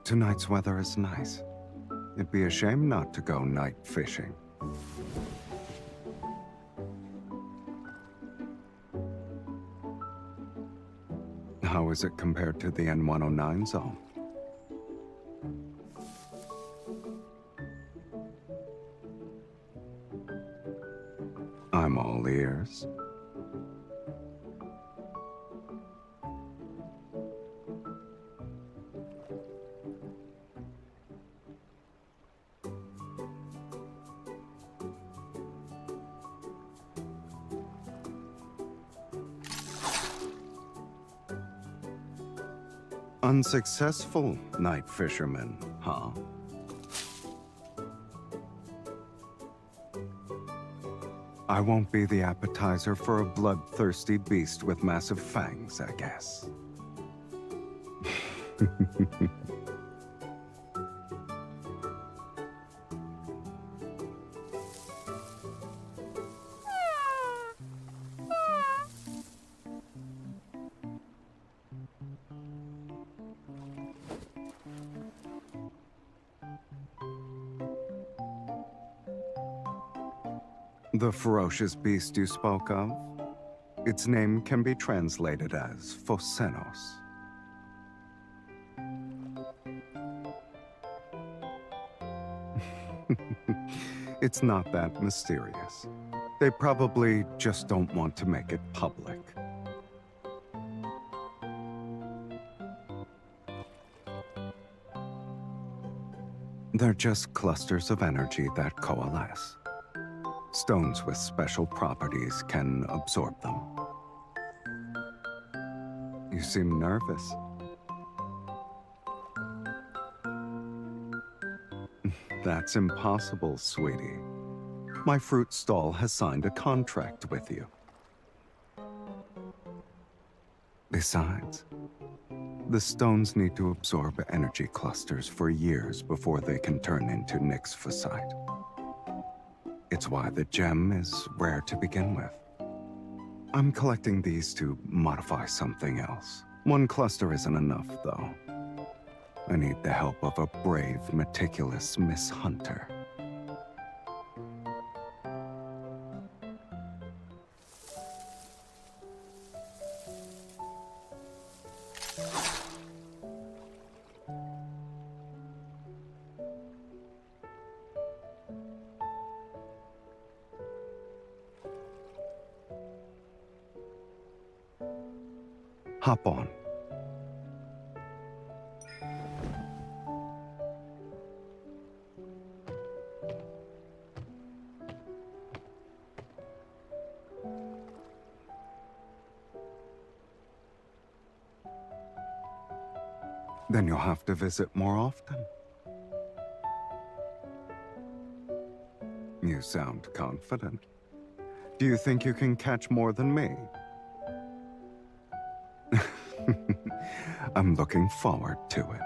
Tonight's weather is nice. It'd be a shame not to go night fishing. How is it compared to the N109 zone? I'm all ears. Unsuccessful night fisherman, huh? I won't be the appetizer for a bloodthirsty beast with massive fangs, I guess. The ferocious beast you spoke of? Its name can be translated as Phocenos. It's not that mysterious. They probably just don't want to make it public. They're just clusters of energy that coalesce. Stones with special properties can absorb them. You seem nervous. That's impossible, sweetie. My fruit stall has signed a contract with you. Besides, the stones need to absorb energy clusters for years before they can turn into nyxphosite. It's why the gem is rare to begin with. I'm collecting these to modify something else. One cluster isn't enough, though. I need the help of a brave, meticulous Miss Hunter. Hop on. Then you'll have to visit more often. You sound confident. Do you think you can catch more than me? I'm looking forward to it.